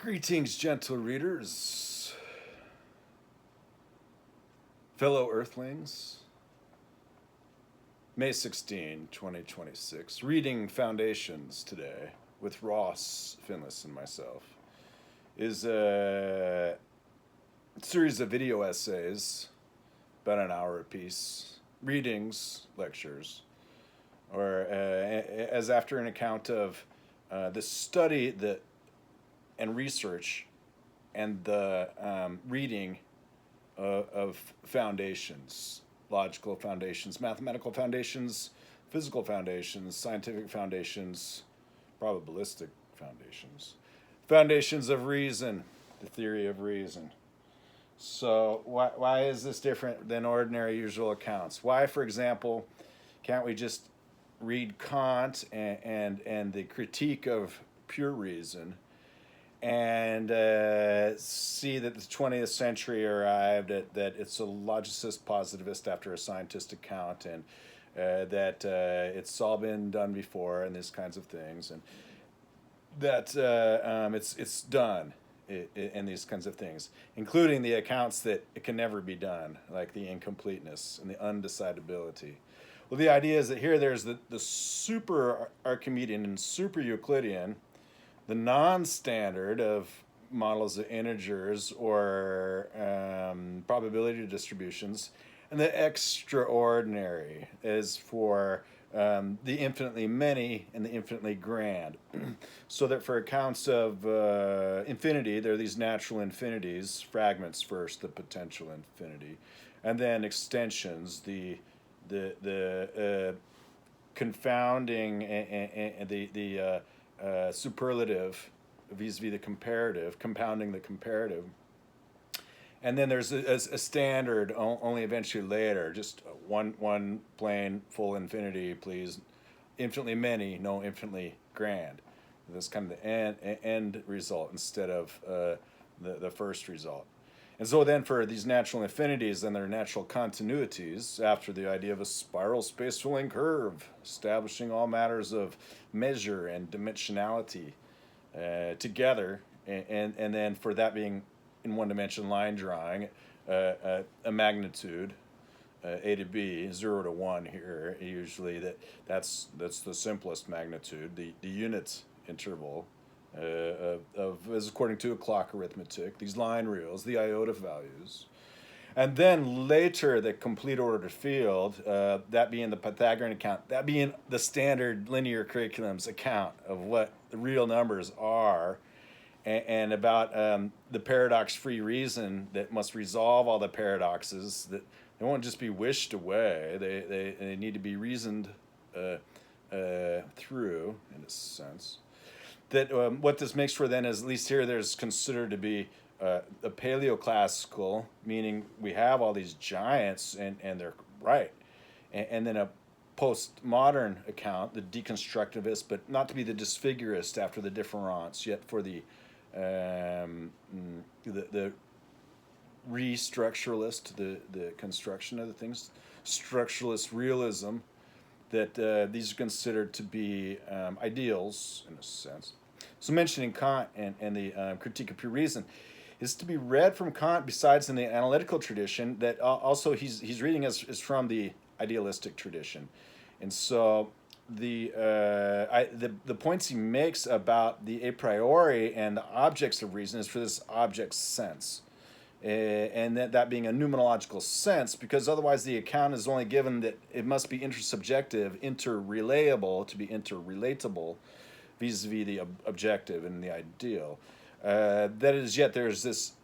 Greetings, gentle readers, fellow earthlings. May 16, 2026. Reading Foundations today with Ross Finless and myself is a series of video essays, about an hour apiece, readings, lectures, or as after an account of the study and research and the reading of foundations, logical foundations, mathematical foundations, physical foundations, scientific foundations, probabilistic foundations, foundations of reason, the theory of reason. So why is this different than ordinary usual accounts? Why, for example, can't we just read Kant and the critique of pure reason and see that the 20th century arrived at that it's a logicist positivist after a scientist account, and that it's all been done before and these kinds of things, and that it's done in these kinds of things, including the accounts that it can never be done, like the incompleteness and the undecidability. Well, the idea is that here there's the super-Archimedean and super-Euclidean, the non-standard of models of integers or probability distributions, and the extraordinary is for the infinitely many and the infinitely grand. So that for accounts of infinity, there are these natural infinities, fragments first, the potential infinity, and then extensions, the confounding and the superlative vis-a-vis the comparative, compounding the comparative. And then there's a standard only eventually later, just one plain full infinity, please. Infinitely many, no infinitely grand. That's kind of the end result instead of the first result. And so then for these natural infinities, then there are natural continuities after the idea of a spiral space-filling curve, establishing all matters of measure and dimensionality together. And then for that being in one-dimension line drawing, a magnitude, A to B, 0 to 1 here, usually that's the simplest magnitude, the unit interval, as according to a clock arithmetic, these line reals, the iota values. And then later, the complete ordered field, that being the Pythagorean account, that being the standard linear curriculum's account of what the real numbers are, and about the paradox-free reason that must resolve all the paradoxes, that they won't just be wished away, they need to be reasoned through, in a sense. That what this makes for then is, at least here there's considered to be a paleoclassical, meaning we have all these giants and they're right, and then a postmodern account, the deconstructivist, but not to be the disfigurist after the difference, yet for the restructuralist, the construction of the things, structuralist realism, that these are considered to be ideals in a sense. So mentioning Kant and the critique of pure reason is to be read from Kant, besides in the analytical tradition, that also he's reading is from the idealistic tradition. And so the points he makes about the a priori and the objects of reason is for this object sense. And that being a noumenological sense, because otherwise the account is only given that it must be intersubjective, interrelatable, to be interrelatable vis-a-vis the objective and the ideal. That is, yet there's this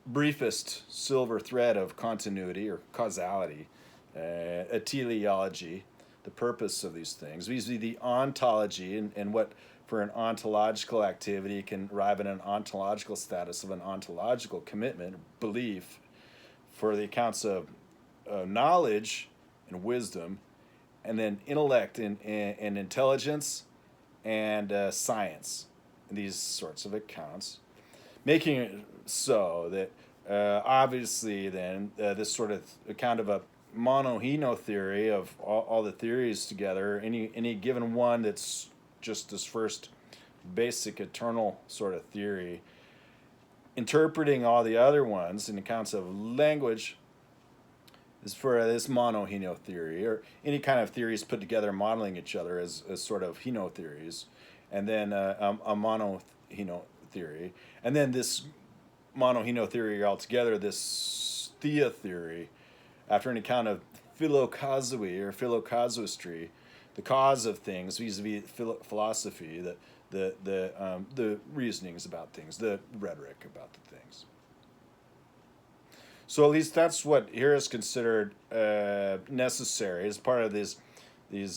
briefest silver thread of continuity or causality, a teleology, the purpose of these things, vis-a-vis the ontology and what for an ontological activity can arrive at an ontological status of an ontological commitment, belief, for the accounts of knowledge and wisdom, and then intellect and intelligence and science, and these sorts of accounts, making it so that obviously then this sort of account of a mono-heno theory of all the theories together, any given one that's just this first basic eternal sort of theory, interpreting all the other ones in accounts of language is for this mono-heno theory, or any kind of theories put together modeling each other as sort of heno-theories, and then a mono-heno theory, and then this mono-heno theory altogether, this theatheory, after an account of philokazoi or philokasuistry, the cause of things vis-a-vis philosophy, the reasonings about things, the rhetoric about the things. So at least that's what here is considered necessary as part of these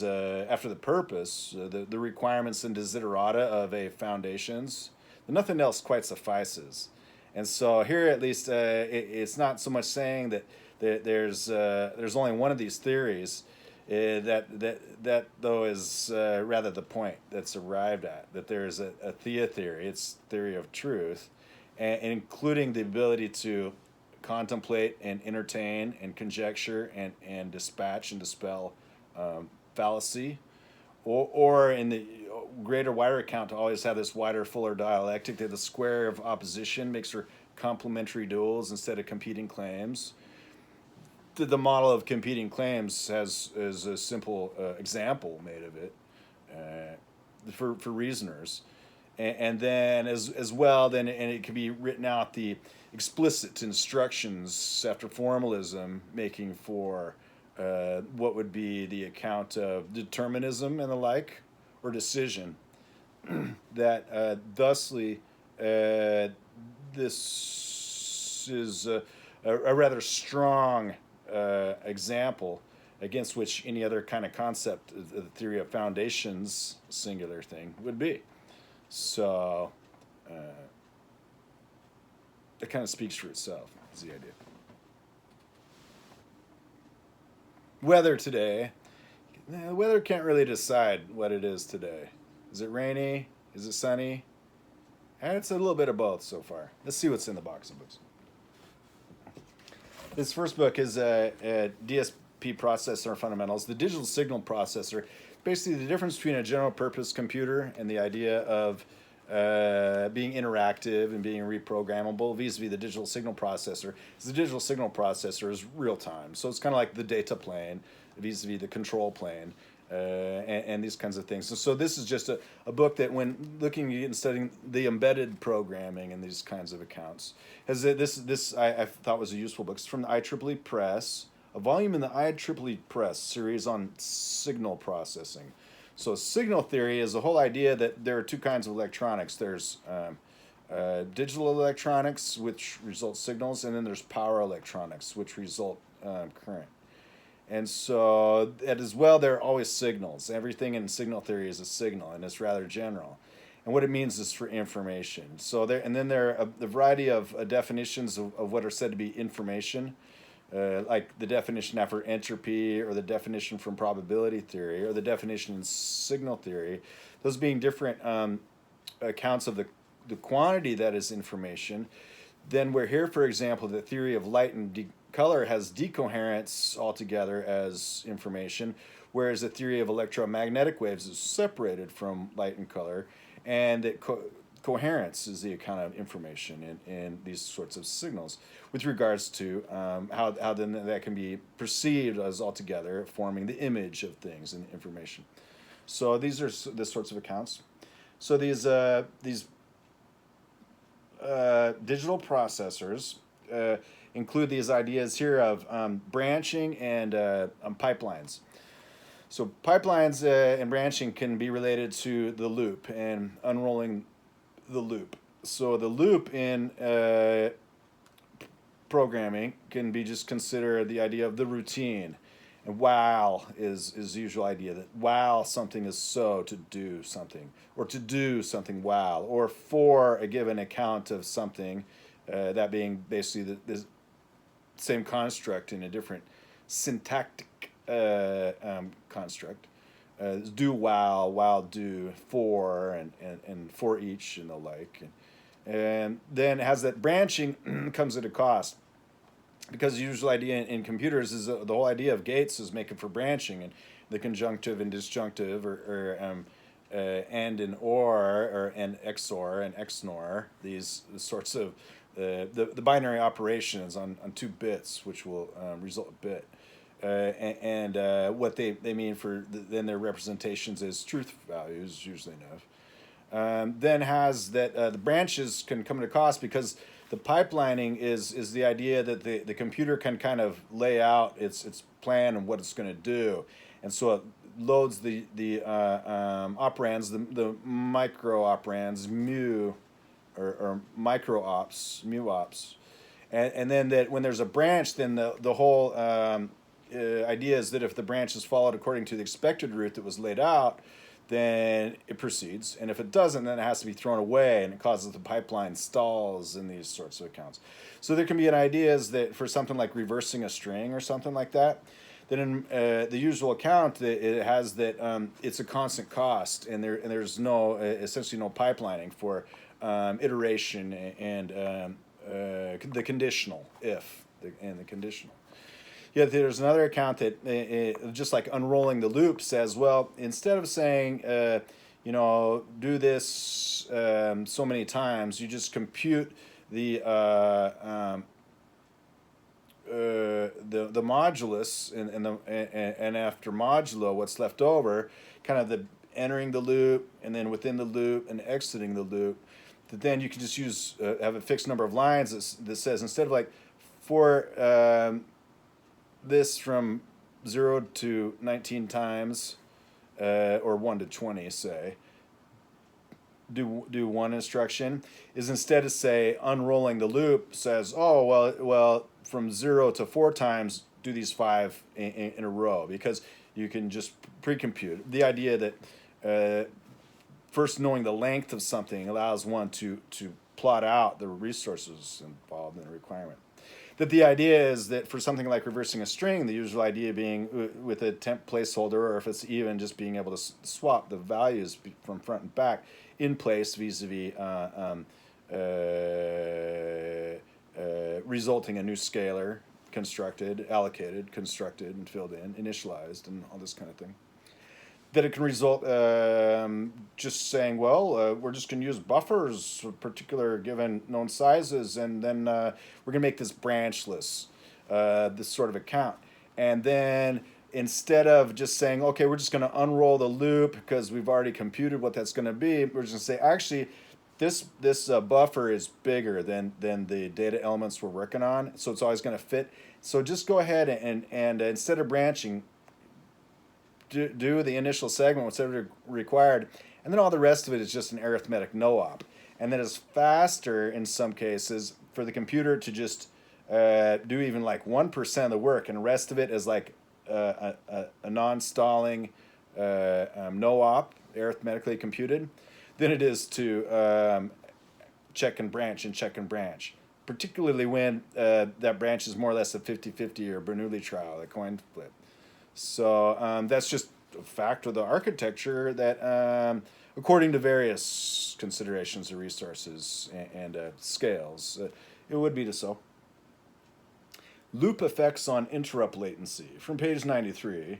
after the purpose, the requirements and desiderata of a foundations. Nothing else quite suffices. And so here at least it's not so much saying that there's only one of these theories. That though is rather the point that's arrived at, that there's a theatheory, it's theory of truth, and including the ability to contemplate and entertain and conjecture and dispatch and dispel fallacy, or in the greater, wider account, to always have this wider, fuller dialectic, that the square of opposition makes for complementary duels instead of competing claims. The model of competing claims is a simple example made of it for reasoners, and then as well, then and it can be written out the explicit instructions after formalism, making for what would be the account of determinism and the like, or decision. That thusly this is a rather strong example against which any other kind of concept of the theory of foundations, singular thing, would be. So it kind of speaks for itself, is the idea. Weather today. The weather can't really decide what it is today. Is it rainy? Is it sunny? And it's a little bit of both so far. Let's see what's in the box of books. This first book is a DSP processor fundamentals. The digital signal processor, basically the difference between a general purpose computer and the idea of being interactive and being reprogrammable vis-a-vis the digital signal processor. The digital signal processor is real time, so it's kind of like the data plane vis-a-vis the control plane. And these kinds of things. So this is just a book that, when looking and studying the embedded programming and these kinds of accounts, has this I thought was a useful book. It's from the IEEE Press, a volume in the IEEE Press series on signal processing. So signal theory is the whole idea that there are two kinds of electronics. There's digital electronics, which result signals, and then there's power electronics, which result current. And so, as well, there are always signals. Everything in signal theory is a signal, and it's rather general. And what it means is for information. So then there are a variety of definitions of what are said to be information, like the definition after entropy, or the definition from probability theory, or the definition in signal theory. Those being different accounts of the quantity that is information. Then we're here, for example, the theory of light and color has decoherence altogether as information, whereas the theory of electromagnetic waves is separated from light and color, and that coherence is the account of information in these sorts of signals, with regards to how then that can be perceived as altogether forming the image of things and information. So these are the sorts of accounts. So these digital processors include these ideas here of branching and pipelines. So pipelines and branching can be related to the loop and unrolling the loop. So the loop in programming can be just considered the idea of the routine. And while is the usual idea that while something is so, to do something, or to do something while, or for a given account of something, that being basically the same construct in a different syntactic construct. Do while do for, and for each, and the like. And then it has that branching comes at a cost. Because the usual idea in computers is the whole idea of gates is making for branching, and the conjunctive and disjunctive, or and an or an XOR and XNOR, these sorts of the binary operations on 2 bits, which will result a bit. And what they mean for then their representations as truth values, usually enough. Then has that the branches can come at a cost because the pipelining is the idea that the computer can kind of lay out its plan and what it's going to do, and so it loads the operands, the micro operands, mu or micro ops, mu ops, and then that when there's a branch, then the whole idea is that if the branch is followed according to the expected route that was laid out, then it proceeds, and if it doesn't, then it has to be thrown away, and it causes the pipeline stalls in these sorts of accounts. So there can be an idea is that for something like reversing a string or something like that, then in the usual account, it has that it's a constant cost, and there's no essentially no pipelining for iteration and the conditional if and the conditional. Yeah, there's another account that just like unrolling the loop says, well, instead of saying, do this so many times, you just compute the modulus and after modulo, what's left over, kind of the entering the loop and then within the loop and exiting the loop. That then you can just use have a fixed number of lines that says instead of like for this from 0 to 19 times, or 1 to 20, say, do one instruction, is instead of say unrolling the loop says, oh, well, from 0 to 4 times, do these 5 in a row, because you can just pre-compute. The idea that first knowing the length of something allows one to plot out the resources involved in the requirement. That the idea is that for something like reversing a string, the usual idea being with a temp placeholder, or if it's even just being able to swap the values from front and back in place vis-a-vis resulting a new scalar constructed, allocated, constructed, and filled in, initialized, and all this kind of thing. That it can result just saying, well, we're just going to use buffers for particular given known sizes, and then we're going to make this branchless, this sort of account. And then instead of just saying, okay, we're just going to unroll the loop because we've already computed what that's going to be, we're just going to say, actually, this buffer is bigger than the data elements we're working on, so it's always going to fit. So just go ahead and instead of branching, do the initial segment, whatever required, and then all the rest of it is just an arithmetic no-op. And then it's faster in some cases for the computer to just do even like 1% of the work, and the rest of it is like a non-stalling no-op, arithmetically computed, than it is to check and branch, particularly when that branch is more or less a 50-50 or Bernoulli trial, a coin flip. So that's just a fact of the architecture that, according to various considerations of resources and scales, it would be so. Loop effects on interrupt latency. From page 93,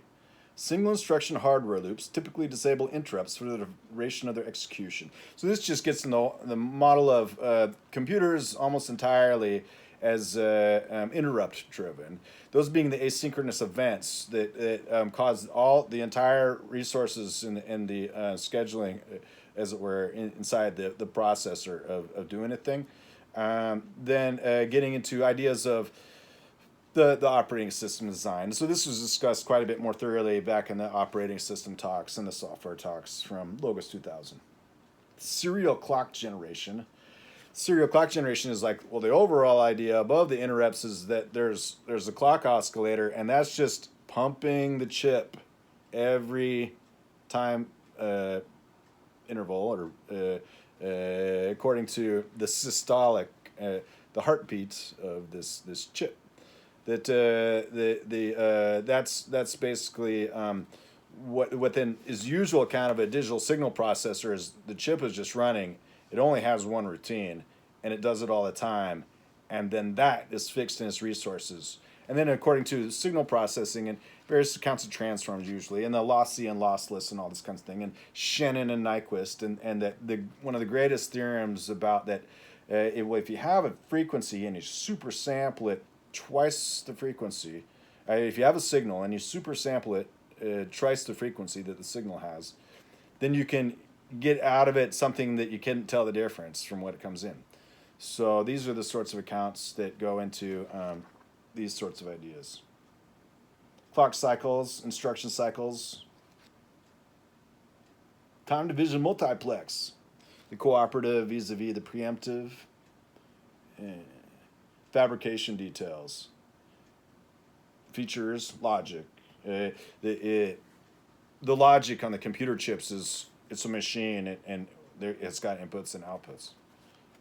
single instruction hardware loops typically disable interrupts for the duration of their execution. So this just gets into the model of computers almost entirely as interrupt driven. Those being the asynchronous events that cause all the entire resources in the scheduling, as it were, inside the processor of doing a thing. Then getting into ideas of the operating system design. So this was discussed quite a bit more thoroughly back in the operating system talks and the software talks from Logos 2000. Serial clock generation. Serial clock generation is like, well, the overall idea above the interrupts is that there's a clock oscillator, and that's just pumping the chip every time interval, or according to the systolic, the heartbeat of this chip. That that's basically what then is usual kind of a digital signal processor is the chip is just running. It only has one routine, and it does it all the time, and then that is fixed in its resources. And then according to signal processing and various accounts of transforms usually, and the lossy and lossless and all this kind of thing, and Shannon and Nyquist, and that one of the greatest theorems about that, if you have a frequency and you super sample it twice the frequency, if you have a signal and you super sample it twice the frequency that the signal has, then you can get out of it something that you can't tell the difference from what it comes in. So these are the sorts of accounts that go into these sorts of ideas. Clock cycles, instruction cycles, time division multiplex, the cooperative vis-a-vis the preemptive, fabrication details, features, logic. The logic on the computer chips is it's a machine and it's got inputs and outputs,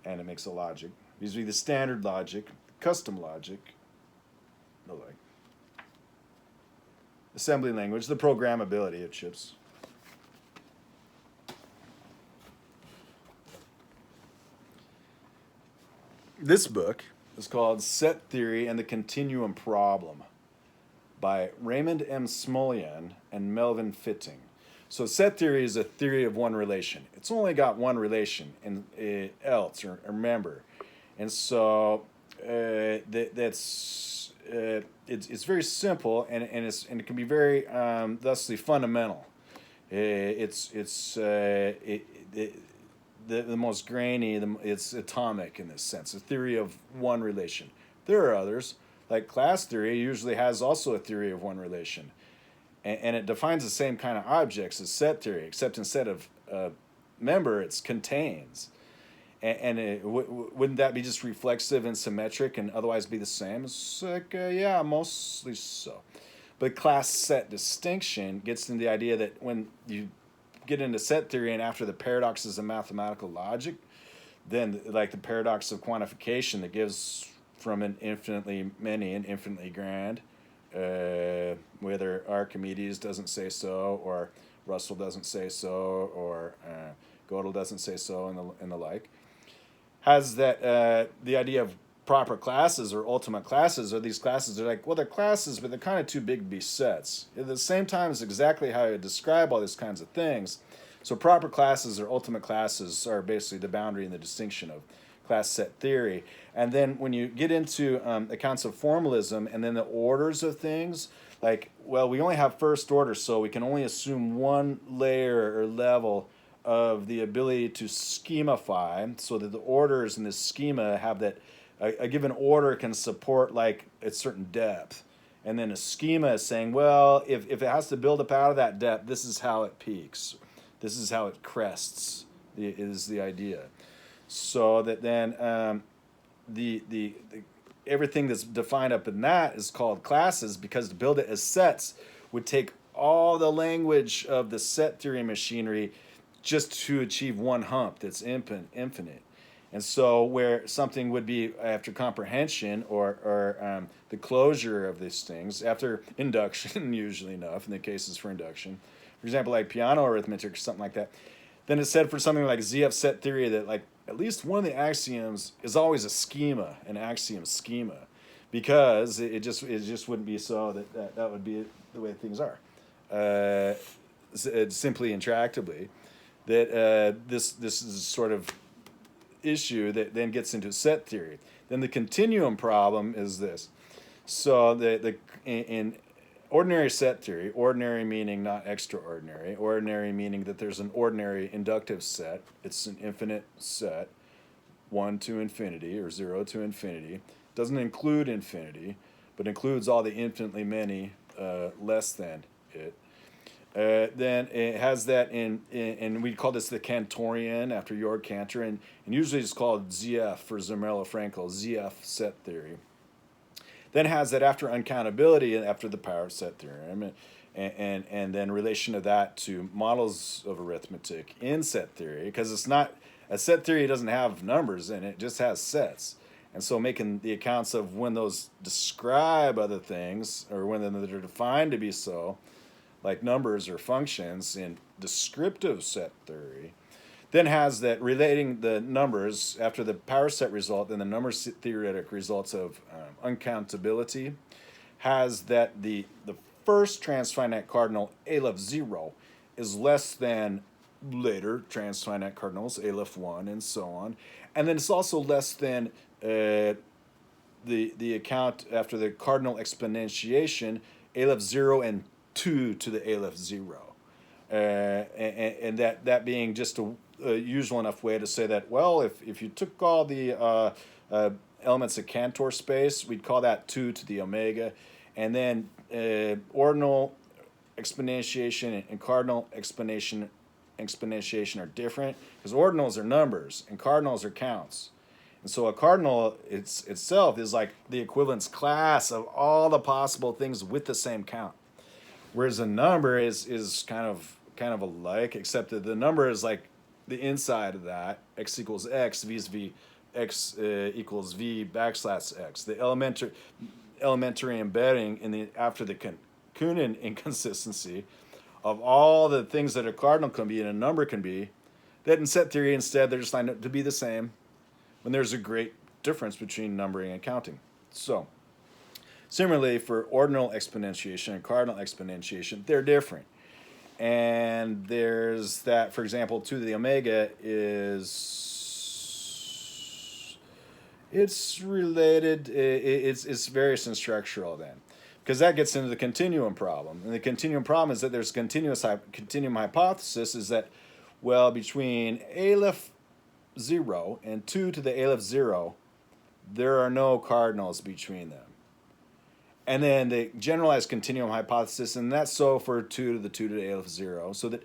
and it makes a logic. These are the standard logic, custom logic, the like. Assembly language, the programmability of chips. This book is called Set Theory and the Continuum Problem by Raymond M. Smullyan and Melvin Fitting. So set theory is a theory of one relation. It's only got one relation, and else or member, and so that's it's very simple and it can be very thusly fundamental. The most grainy. It's atomic in this sense. A theory of one relation. There are others, like class theory usually has also a theory of one relation. And it defines the same kind of objects as set theory, except instead of member, it's contains. And wouldn't that be just reflexive and symmetric and otherwise be the same? It's like, yeah, mostly so. But class set distinction gets into the idea that when you get into set theory and after the paradoxes of mathematical logic, then like the paradox of quantification that gives from an infinitely many and infinitely grand, whether Archimedes doesn't say so, or Russell doesn't say so, or Gödel doesn't say so, and the like, has that the idea of proper classes or ultimate classes, or these classes are like, well, they're classes, but they're kind of too big to be sets. At the same time, it's exactly how you describe all these kinds of things. So proper classes or ultimate classes are basically the boundary and the distinction of class set theory. And then when you get into accounts of formalism and then the orders of things, like, well, we only have first order, so we can only assume one layer or level of the ability to schemify, so that the orders in this schema have that a given order can support like a certain depth. And then a schema is saying, well, if it has to build up out of that depth, this is how it peaks. This is how it crests, is the idea. So that then the everything that's defined up in that is called classes, because to build it as sets would take all the language of the set theory machinery just to achieve one hump that's infinite. And so where something would be after comprehension or the closure of these things, after induction, usually enough in the cases for induction, for example, like piano arithmetic or something like that, then it's said for something like ZF set theory that like at least one of the axioms is always a schema, an axiom schema, because it just wouldn't be so that would be the way things are, simply intractably. That this is sort of issue that then gets into set theory. Then the continuum problem is this. So in ordinary set theory, ordinary meaning not extraordinary, ordinary meaning that there's an ordinary inductive set, it's an infinite set, 1 to infinity or 0 to infinity, doesn't include infinity, but includes all the infinitely many less than it. Then it has that and we call this the Cantorian after Georg Cantor, and usually it's called ZF for Zermelo-Fraenkel, ZF set theory. Then has that after uncountability and after the power set theorem, and then relation of that to models of arithmetic in set theory, because it's not, a set theory doesn't have numbers in it, it just has sets. And so making the accounts of when those describe other things, or when they're defined to be so, like numbers or functions in descriptive set theory, then has that relating the numbers after the power set result, then the number theoretic results of uncountability, has that the first transfinite cardinal Aleph 0 is less than later transfinite cardinals Aleph 1 and so on. And then it's also less than the account after the cardinal exponentiation Aleph 0 and 2 to the Aleph 0. And that being just a usual enough way to say that, well, if you took all the elements of Cantor space, we'd call that 2 to the omega. And then ordinal exponentiation and cardinal exponentiation are different because ordinals are numbers and cardinals are counts. And so a cardinal itself is like the equivalence class of all the possible things with the same count. Whereas a number is kind of alike, except that the number is like the inside of that. X equals X, V is V, X equals V backslash X. The elementary embedding in the after the Kunin inconsistency of all the things that a cardinal can be and a number can be, that in set theory instead they're just lined up to be the same when there's a great difference between numbering and counting. So similarly for ordinal exponentiation and cardinal exponentiation, they're different. And there's that, for example, 2 to the omega it's related, it's various and structural then. Because that gets into the continuum problem. And the continuum problem is that there's continuum hypothesis is that, well, between Aleph 0 and 2 to the Aleph 0, there are no cardinals between them. And then the generalized continuum hypothesis, and that's so for 2 to the 2 to the Aleph 0, so that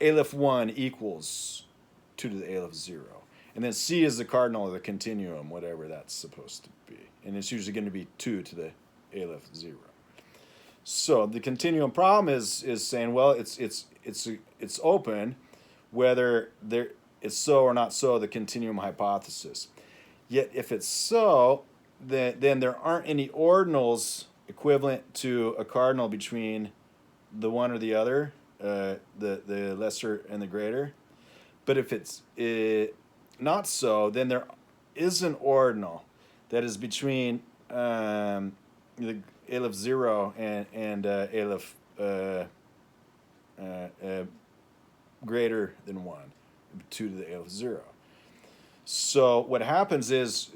Aleph 1 equals 2 to the Aleph 0. And then C is the cardinal of the continuum, whatever that's supposed to be. And it's usually going to be 2 to the Aleph 0. So the continuum problem is saying, well, it's open whether it's so or not so, the continuum hypothesis. Yet if it's so, then there aren't any ordinals equivalent to a cardinal between the one or the other, the lesser and the greater. But if it's not so, then there is an ordinal that is between the Aleph 0 and Aleph greater than 1, 2 to the Aleph 0. So what happens is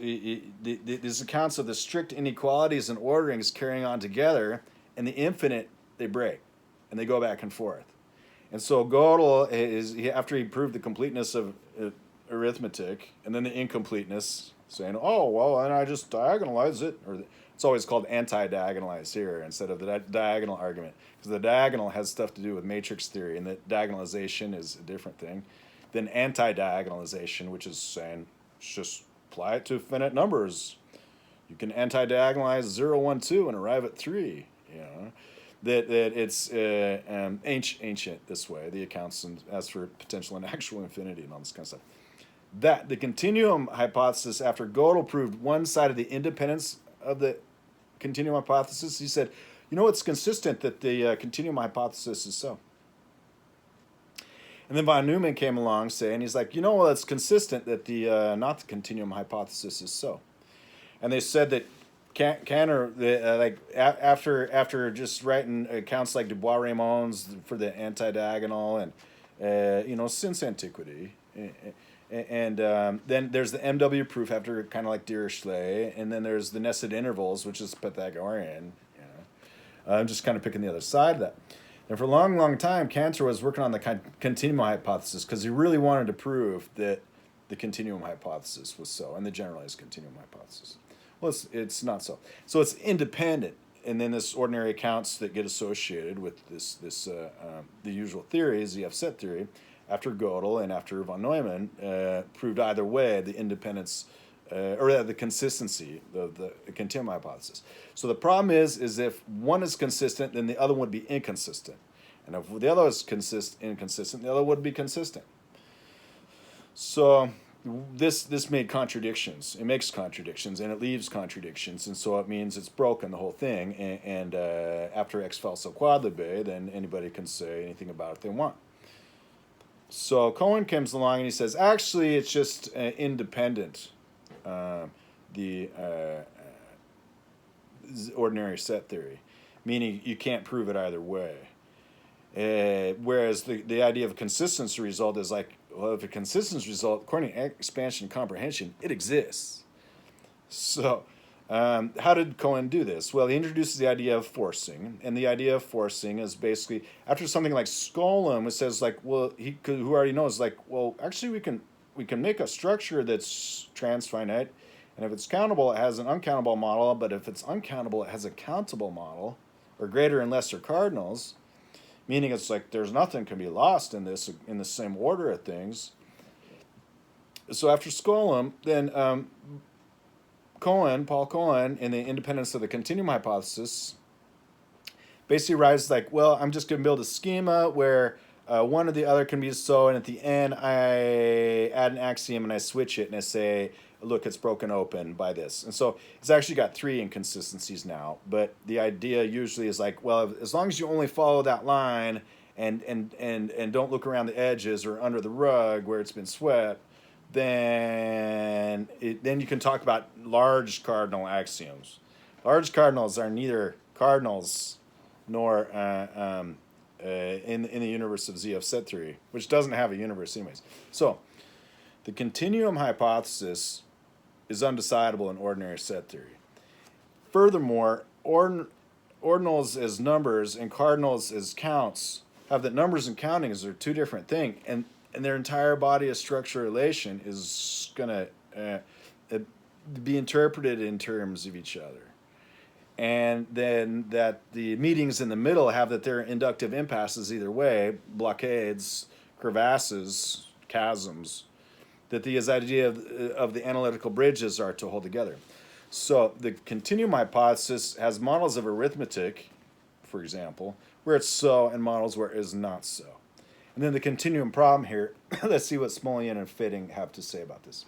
these accounts of the strict inequalities and orderings carrying on together, and the infinite, they break, and they go back and forth. And so Gödel, after he proved the completeness of arithmetic, and then the incompleteness, saying, oh, well, and I just diagonalize it, or it's always called anti-diagonalize here instead of the diagonal argument, because the diagonal has stuff to do with matrix theory, and that diagonalization is a different thing than anti-diagonalization, which is saying just apply it to finite numbers. You can anti-diagonalize 0, 1, 2 and arrive at 3. You know, that it's ancient this way, the accounts, and as for potential and actual infinity and all this kind of stuff. That the continuum hypothesis, after Gödel proved one side of the independence of the continuum hypothesis, he said, you know, it's consistent that the continuum hypothesis is so. And then von Neumann came along saying, he's like, you know, well, it's consistent that the not the continuum hypothesis is so. And they said that Cantor, after just writing accounts like Dubois-Reymond's for the anti-diagonal and, since antiquity, and then there's the MW proof after kind of like Dirichlet, and then there's the nested intervals, which is Pythagorean. I'm just kind of picking the other side of that. And for a long, long time, Cantor was working on the continuum hypothesis because he really wanted to prove that the continuum hypothesis was so, and the generalized continuum hypothesis. Well, it's not so. So it's independent, and then this ordinary accounts that get associated with the usual theories, you have set theory, after Gödel and after von Neumann, proved either way the independence or the consistency of the continuum hypothesis. So the problem is if one is consistent, then the other would be inconsistent. And if the other is inconsistent, the other would be consistent. So this made contradictions. It makes contradictions, and it leaves contradictions. And so it means it's broken, the whole thing. And after ex falso quod lib, then anybody can say anything about it they want. So Cohen comes along and he says, actually, it's just ordinary set theory, meaning you can't prove it either way. Whereas the idea of a consistency result is like, well, if a consistency result, according to expansion and comprehension, it exists. So how did Cohen do this? Well, he introduces the idea of forcing, and the idea of forcing is basically, after something like Skolem, it says like, well, who already knows, like, well, actually we can make a structure that's transfinite, and if it's countable, it has an uncountable model, but if it's uncountable, it has a countable model, or greater and lesser cardinals, meaning it's like there's nothing can be lost in this, in the same order of things. So after Skolem, then Paul Cohen, in the independence of the continuum hypothesis, basically writes like, well, I'm just going to build a schema where one or the other can be so, and at the end I add an axiom and I switch it and I say, look, it's broken open by this. And so it's actually got 3 inconsistencies now, but the idea usually is like, well, as long as you only follow that line and don't look around the edges or under the rug where it's been swept, then you can talk about large cardinal axioms. Large cardinals are neither cardinals nor in the universe of Z of set theory, which doesn't have a universe anyways. So the continuum hypothesis is undecidable in ordinary set theory. Furthermore, ordinals as numbers and cardinals as counts have that numbers and countings are 2 different things, and their entire body of structure relation is going to be interpreted in terms of each other. And then that the meetings in the middle have that they're inductive impasses either way, blockades, crevasses, chasms, that the idea of the analytical bridges are to hold together. So the continuum hypothesis has models of arithmetic, for example, where it's so, and models where it is not so. And then the continuum problem here, let's see what Smullyan and Fitting have to say about this.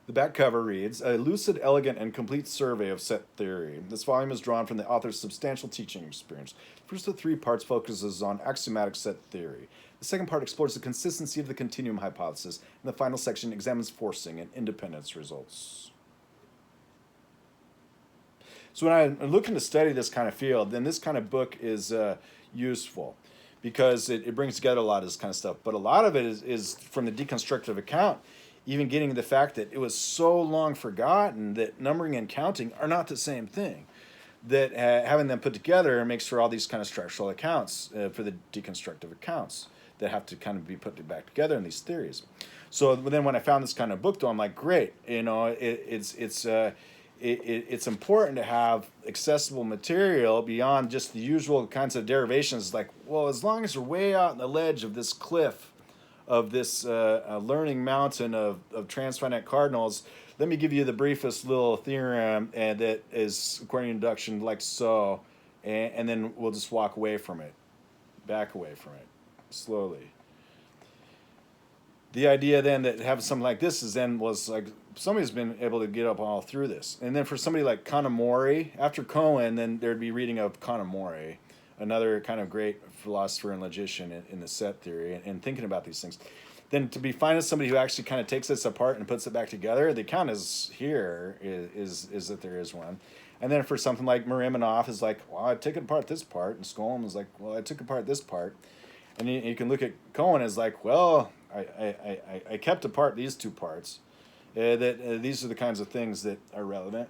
The back cover reads, a lucid, elegant, and complete survey of set theory. This volume is drawn from the author's substantial teaching experience. The first of 3 parts focuses on axiomatic set theory. The second part explores the consistency of the continuum hypothesis, and the final section examines forcing and independence results. So when I'm looking to study this kind of field, then this kind of book is useful, because it brings together a lot of this kind of stuff. But a lot of it is from the deconstructive account, even getting the fact that it was so long forgotten that numbering and counting are not the same thing, that having them put together makes for all these kind of structural accounts for the deconstructive accounts that have to kind of be put back together in these theories. So then when I found this kind of book, though, I'm like, great, you know, it's important to have accessible material beyond just the usual kinds of derivations. Like, well, as long as we're way out on the ledge of this cliff, of this learning mountain of transfinite cardinals, let me give you the briefest little theorem that is, according to induction, like so, and then we'll just walk away from it, back away from it, slowly. The idea then that having something like this was like, somebody's been able to get up all through this. And then for somebody like Kanamori, after Cohen, then there'd be reading of Kanamori, another kind of great philosopher and logician in the set theory, and thinking about these things. Then to be finding somebody who actually kind of takes this apart and puts it back together, the account is here, is that there is one. And then for something like Mirimanoff is like, well, I took apart this part, and Skolem is like, well, I took apart this part. And you can look at Cohen as like, well, I kept apart these 2 parts. These are the kinds of things that are relevant.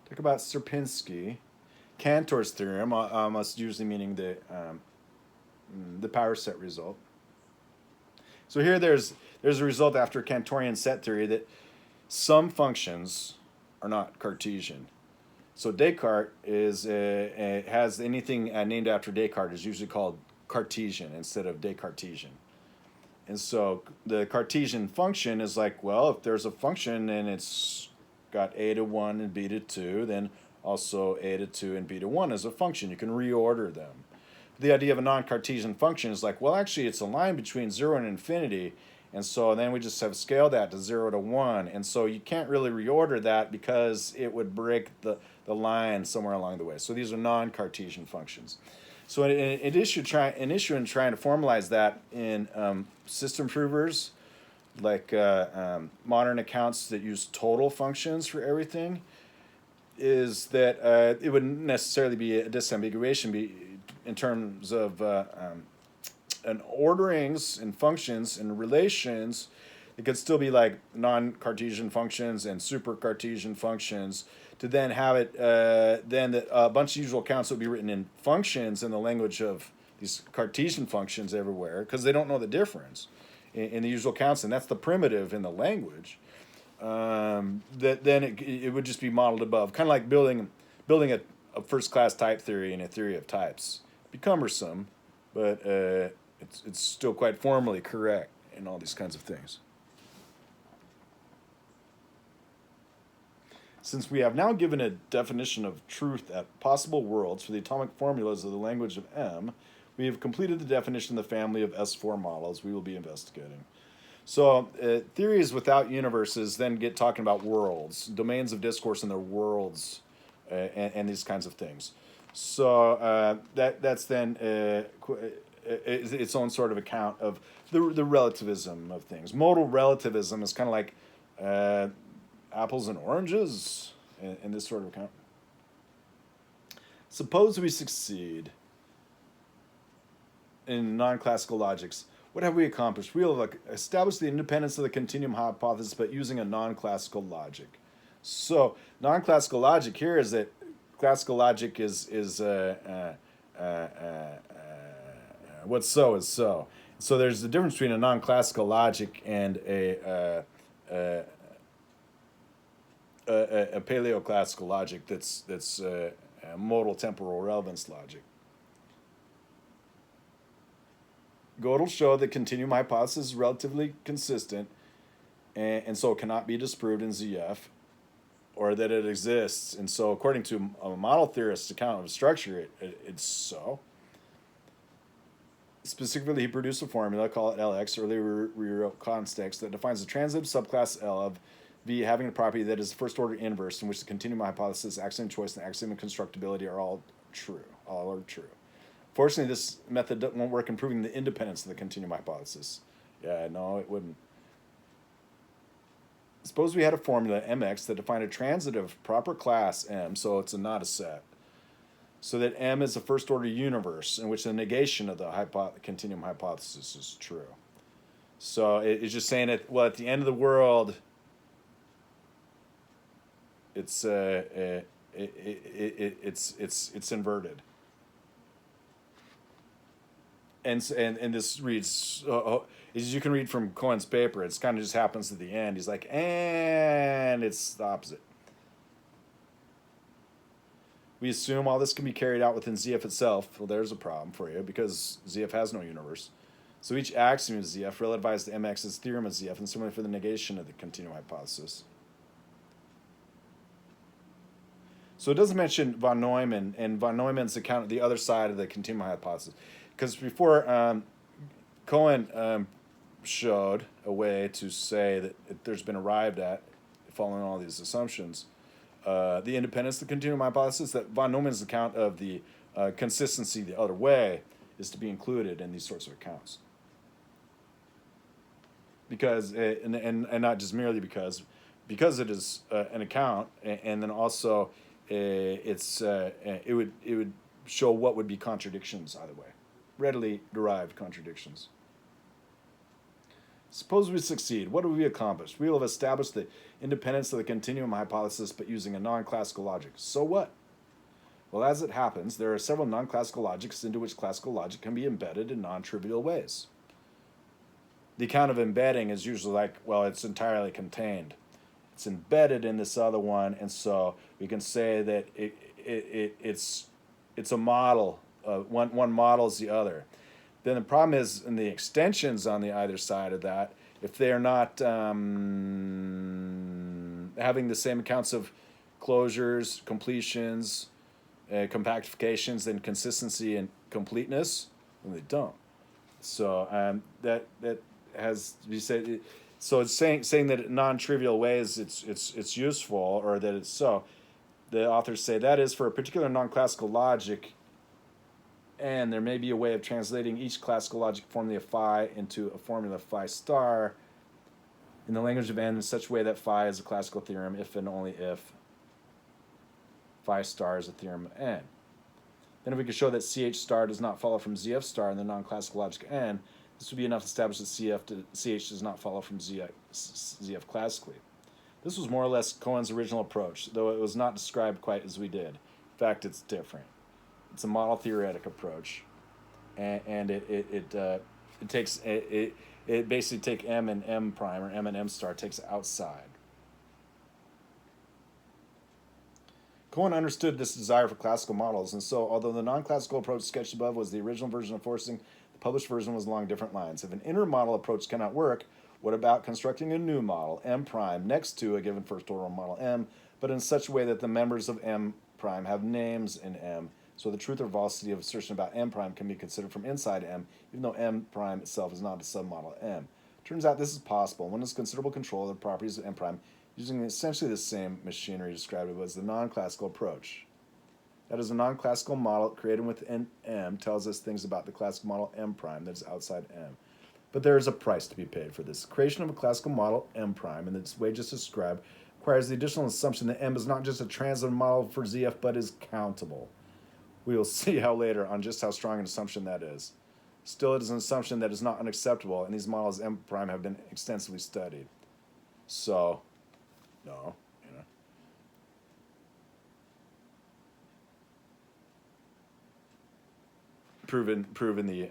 Talk about Sierpinski, Cantor's theorem, almost usually meaning the power set result. So here there's a result after Cantorian set theory that some functions are not Cartesian. So Descartes has anything named after Descartes is usually called Cartesian instead of Descartesian. And so the Cartesian function is like, well, if there's a function and it's got a to 1 and b to 2, then also a to 2 and b to 1 is a function. You can reorder them. The idea of a non-Cartesian function is like, well, actually it's a line between 0 and infinity, and so then we just have scaled that to 0 to 1, and so you can't really reorder that because it would break the line somewhere along the way. So these are non-Cartesian functions. So an issue in trying to formalize that in system provers like modern accounts that use total functions for everything, is that it wouldn't necessarily be a disambiguation in terms of and orderings and functions and relations. It could still be like non-Cartesian functions and super-Cartesian functions, to then have it, then that a bunch of usual counts would be written in functions in the language of these Cartesian functions everywhere, because they don't know the difference in the usual counts, and that's the primitive in the language. That then it would just be modeled above, kind of like building a first-class type theory and a theory of types. Be cumbersome, but it's still quite formally correct in all these kinds of things. Since we have now given a definition of truth at possible worlds for the atomic formulas of the language of M, we have completed the definition of the family of S4 models we will be investigating. So theories without universes then get talking about worlds, domains of discourse and their worlds, and these kinds of things. So that's then its own sort of account of the relativism of things. Modal relativism is kind of like apples and oranges in this sort of account. Suppose we succeed in non-classical logics. What have we accomplished? We will establish the independence of the continuum hypothesis, but using a non-classical logic. So non-classical logic here is that classical logic is what's so is so. So there's a difference between a non-classical logic and a paleoclassical logic that's modal temporal relevance logic. Gödel showed that continuum hypothesis is relatively consistent, and so it cannot be disproved in ZF, or that it exists. And so according to a model theorist's account of structure, it's so. Specifically, he produced a formula, call it LX, earlier rewrote context, that defines a transitive subclass L of V having a property that is the first order inverse, in which the continuum hypothesis, axiom of choice, and axiom of constructibility are all true. All are true. Fortunately, this method won't work in proving the independence of the continuum hypothesis. Yeah, no, it wouldn't. Suppose we had a formula, MX, that defined a transitive proper class M, so it's not a set, so that M is a first-order universe in which the negation of the continuum hypothesis is true. So it's just saying that, well, at the end of the world, it's inverted. And this reads, as you can read from Cohen's paper, it's kind of just happens at the end. He's like, and it's the opposite. We assume all this can be carried out within ZF itself. Well, there's a problem for you, because ZF has no universe. So each axiom of ZF relativizes to MX's theorem of ZF, and similarly for the negation of the continuum hypothesis. So it doesn't mention von Neumann and von Neumann's account of the other side of the continuum hypothesis. Because before Cohen showed a way to say that there's been arrived at, following all these assumptions, the independence of the continuum hypothesis, that von Neumann's account of the consistency the other way is to be included in these sorts of accounts. Because, and not just merely because it is an account, and then also it would show what would be contradictions either way. Readily derived contradictions. Suppose we succeed. What have we accomplished? We will have established the independence of the continuum hypothesis, but using a non-classical logic. So what? Well, as it happens, there are several non-classical logics into which classical logic can be embedded in non-trivial ways. The account of embedding is usually like, well, it's entirely contained. It's embedded in this other one, and so we can say that it's a model. One models the other. Then the problem is in the extensions on the either side of that, if they're not having the same accounts of closures, completions, compactifications, then consistency and completeness, then they don't. So that has to be said. So it's saying that in non-trivial ways it's useful, or that it's so. The authors say that is for a particular non-classical logic, and there may be a way of translating each classical logic formula phi into a formula phi star in the language of n in such a way that phi is a classical theorem if and only if phi star is a theorem of n. Then if we could show that CH star does not follow from ZF star in the non-classical logic n, this would be enough to establish that CH does not follow from ZF classically. This was more or less Cohen's original approach, though it was not described quite as we did. In fact, it's different. It's a model-theoretic approach, and it basically takes M and M prime, or M and M star, takes it outside. Cohen understood this desire for classical models, and so, although the non-classical approach sketched above was the original version of forcing, the published version was along different lines. If an inner model approach cannot work, what about constructing a new model, M prime, next to a given first-order model M, but in such a way that the members of M prime have names in M, so the truth or falsity of assertion about M prime can be considered from inside M, even though M prime itself is not a submodel M. Turns out this is possible. One has considerable control of the properties of M prime using essentially the same machinery described as the non-classical approach. That is, a non-classical model created within M tells us things about the classical model M prime that is outside M. But there is a price to be paid for this. Creation of a classical model M prime in its way just described requires the additional assumption that M is not just a transitive model for ZF but is countable. We will see how later on just how strong an assumption that is. Still, it is an assumption that is not unacceptable, and these models M prime have been extensively studied. So, no, proven the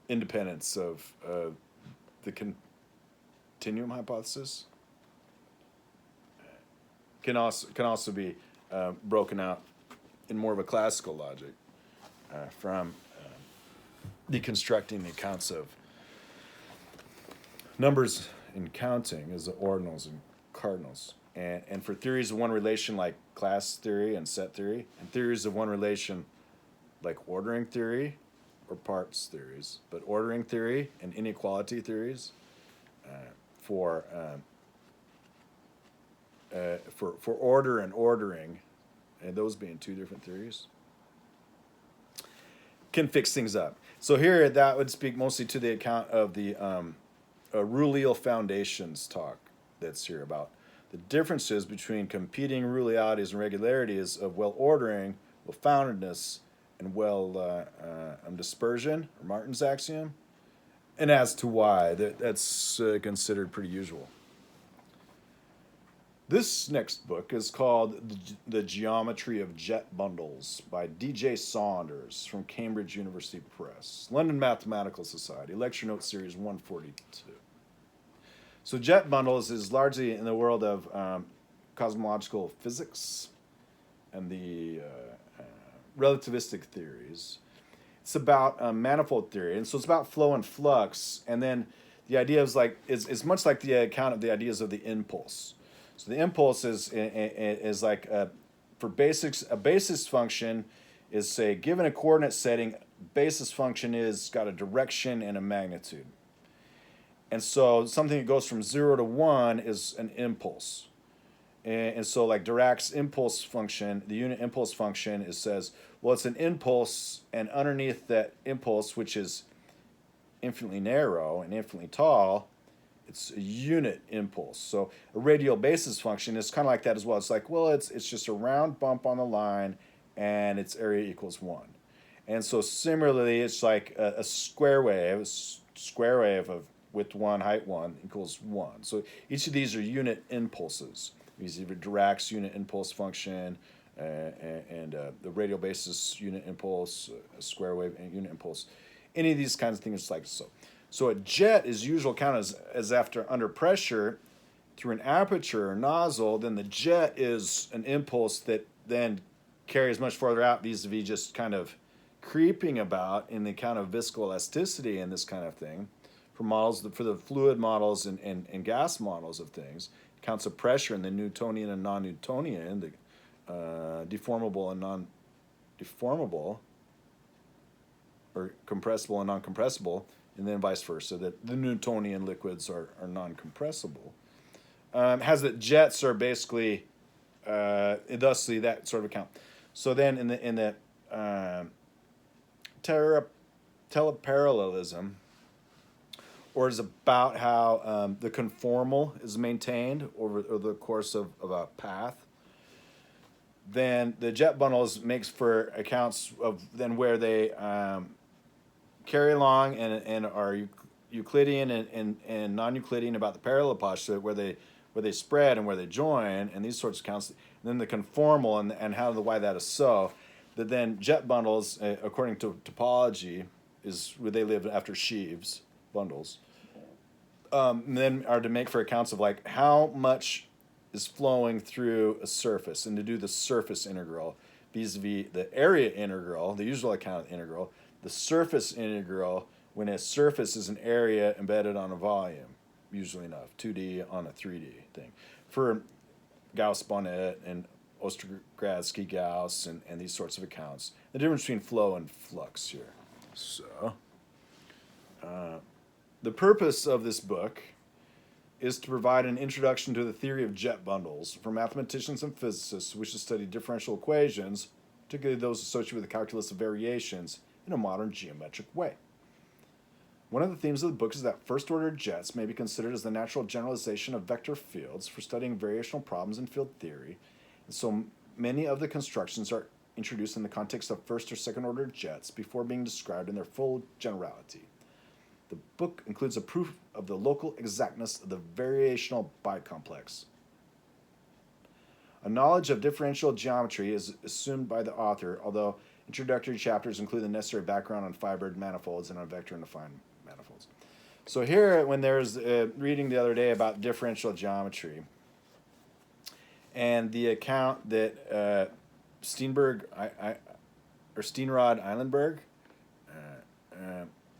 independence of the continuum hypothesis. Can also be broken out in more of a classical logic from deconstructing the accounts of numbers in counting as the ordinals and cardinals. And for theories of one relation like class theory and set theory, and theories of one relation like ordering theory or parts theories, but ordering theory and inequality theories for order and ordering, and those being two different theories, can fix things up. So here that would speak mostly to the account of the Ruleal foundations talk that's here about the differences between competing Rulealities and regularities of well-ordering, well-foundedness, and dispersion, or Martin's axiom, and as to why. That's considered pretty usual. This next book is called The Geometry of Jet Bundles by D.J. Saunders from Cambridge University Press, London Mathematical Society, Lecture Note Series 142. So jet bundles is largely in the world of cosmological physics and the relativistic theories. It's about manifold theory, and so it's about flow and flux. And then the idea is it's much like the account of the ideas of the impulse. So the impulse is like for basics, a basis function is, say, given a coordinate setting, basis function is got a direction and a magnitude. And so something that goes from 0 to 1 is an impulse. And so like Dirac's impulse function, the unit impulse function, says, well, it's an impulse, and underneath that impulse, which is infinitely narrow and infinitely tall, it's a unit impulse. So a radial basis function is kind of like that as well. It's like, well, it's just a round bump on the line, and its area equals 1. And so similarly, it's like a square wave of width 1, height 1 equals 1. So each of these are unit impulses. These are Dirac's unit impulse function and the radial basis unit impulse, a square wave unit impulse. Any of these kinds of things like so. So a jet is usually counted as after under pressure through an aperture or nozzle, then the jet is an impulse that then carries much farther out vis-a-vis just kind of creeping about in the account of viscoelasticity and this kind of thing. For models, for the fluid models and gas models of things, counts of pressure in the Newtonian and non-Newtonian, the deformable and non-deformable, or compressible and non-compressible, and then vice versa, that the Newtonian liquids are non-compressible, has that jets are basically, thusly that sort of account. So then in the teleparallelism, or is about how the conformal is maintained over the course of a path, then the jet bundles makes for accounts of then where they carry along and are Euclidean and non-Euclidean about the parallel postulate, where they spread and where they join, and these sorts of counts. And then the conformal and why that is so. That then jet bundles, according to topology, is where they live after sheaves, bundles. Then are to make for accounts of like how much is flowing through a surface, and to do the surface integral vis-a-vis the area integral, the usual account integral, the surface integral when a surface is an area embedded on a volume, usually enough, 2D on a 3D thing. For Gauss-Bonnet and Ostragradsky-Gauss and these sorts of accounts, the difference between flow and flux here. So, the purpose of this book is to provide an introduction to the theory of jet bundles for mathematicians and physicists who wish to study differential equations, particularly those associated with the calculus of variations, in a modern geometric way. One of the themes of the book is that first-order jets may be considered as the natural generalization of vector fields for studying variational problems in field theory, and so many of the constructions are introduced in the context of first or second-order jets before being described in their full generality. The book includes a proof of the local exactness of the variational bicomplex. A knowledge of differential geometry is assumed by the author, although introductory chapters include the necessary background on fibered manifolds and on vector and affine manifolds. So here, when there's reading the other day about differential geometry, and the account that Steenrod-Eilenberg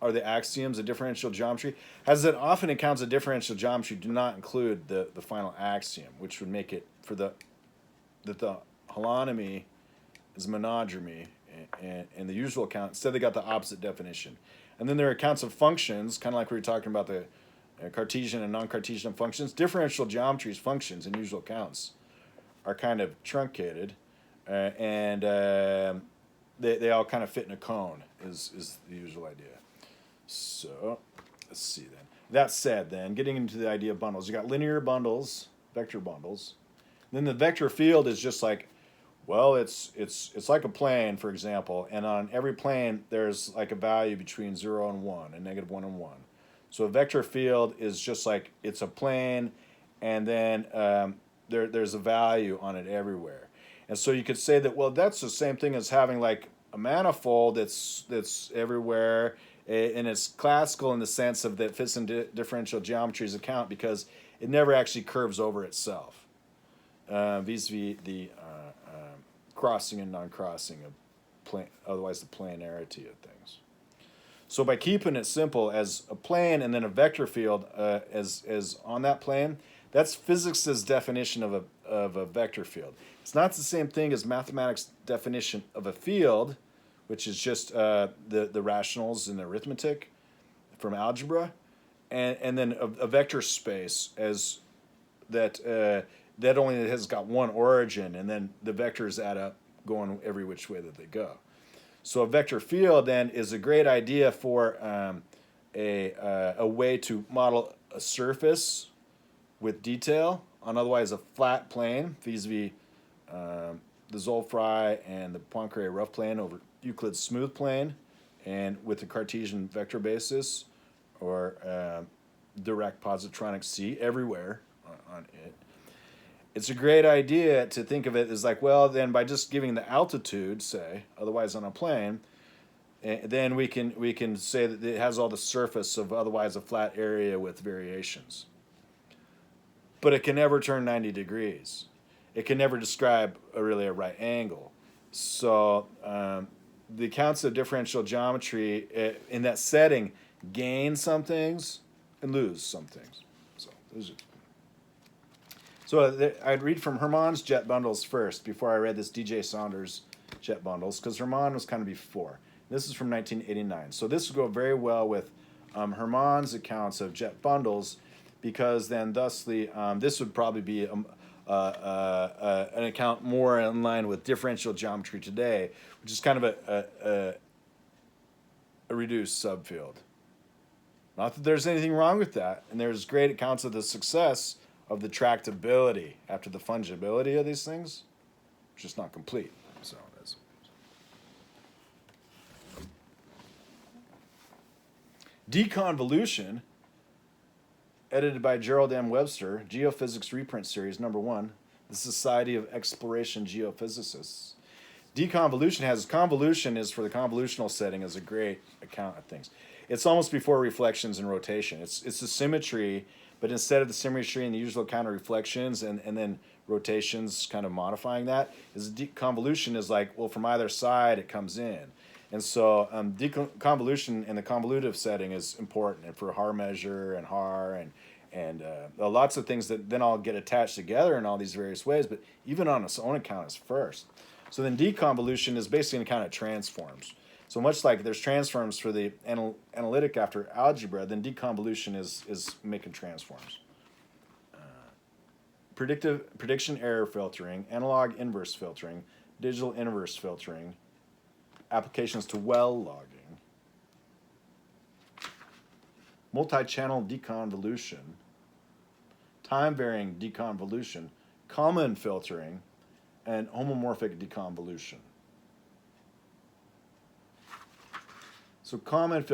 are the axioms of differential geometry, as it often accounts of differential geometry do not include the final axiom, which would make it for that the holonomy is monodromy, and the usual account, instead they got the opposite definition. And then there are accounts of functions, kind of like we were talking about the Cartesian and non-Cartesian functions. Differential geometry's functions in usual accounts are kind of truncated, and they all kind of fit in a cone is the usual idea. So let's see then. That said, then getting into the idea of bundles, you got linear bundles, vector bundles. Then the vector field is just like, well, it's like a plane, for example, and on every plane there's like a value between 0 and 1, and negative 1 and 1. So a vector field is just like it's a plane, and then there's a value on it everywhere. And so you could say that, well, that's the same thing as having like a manifold that's everywhere, and it's classical in the sense of that it fits in differential geometry's account because it never actually curves over itself, vis-a-vis the crossing and non-crossing of otherwise the planarity of things. So by keeping it simple as a plane and then a vector field as on that plane, that's physics' definition of a vector field. It's not the same thing as mathematics' definition of a field, which is just the rationals and the arithmetic from algebra, and then a vector space as that only has got one origin, and then the vectors add up going every which way that they go. So a vector field then is a great idea for a way to model a surface with detail on otherwise a flat plane, vis-a-vis the Zolfry and the Poincaré rough plane over Euclid's smooth plane, and with the Cartesian vector basis, or direct positronic C everywhere on it. It's a great idea to think of it as like, well, then by just giving the altitude, say, otherwise on a plane, then we can say that it has all the surface of otherwise a flat area with variations. But it can never turn 90 degrees. It can never describe really a right angle. So the accounts of differential geometry in that setting gain some things and lose some things. So I'd read from Hermann's jet bundles first before I read this D.J. Saunders jet bundles, because Hermann was kind of before. This is from 1989. So this would go very well with Hermann's accounts of jet bundles, because then thusly this would probably be an account more in line with differential geometry today, which is kind of a reduced subfield. Not that there's anything wrong with that. And there's great accounts of the success of the tractability after the fungibility of these things. It's just not complete. So that's Deconvolution, edited by Gerald M. Webster, Geophysics Reprint Series, number 1, the Society of Exploration Geophysicists. Deconvolution has convolution is for the convolutional setting is a great account of things. It's almost before reflections and rotation. It's a symmetry, but instead of the symmetry and the usual kind of reflections and then rotations kind of modifying that, is convolution is like, well, from either side it comes in. And so deconvolution in the convolutive setting is important, and for Haar measure and Haar and lots of things that then all get attached together in all these various ways, but even on its own account is first. So then deconvolution is basically an account of transforms. So much like there's transforms for the analytic after algebra, then deconvolution is making transforms. Prediction error filtering, analog inverse filtering, digital inverse filtering, applications to well logging, multi-channel deconvolution, time-varying deconvolution, Kalman filtering, and homomorphic deconvolution. So Kalman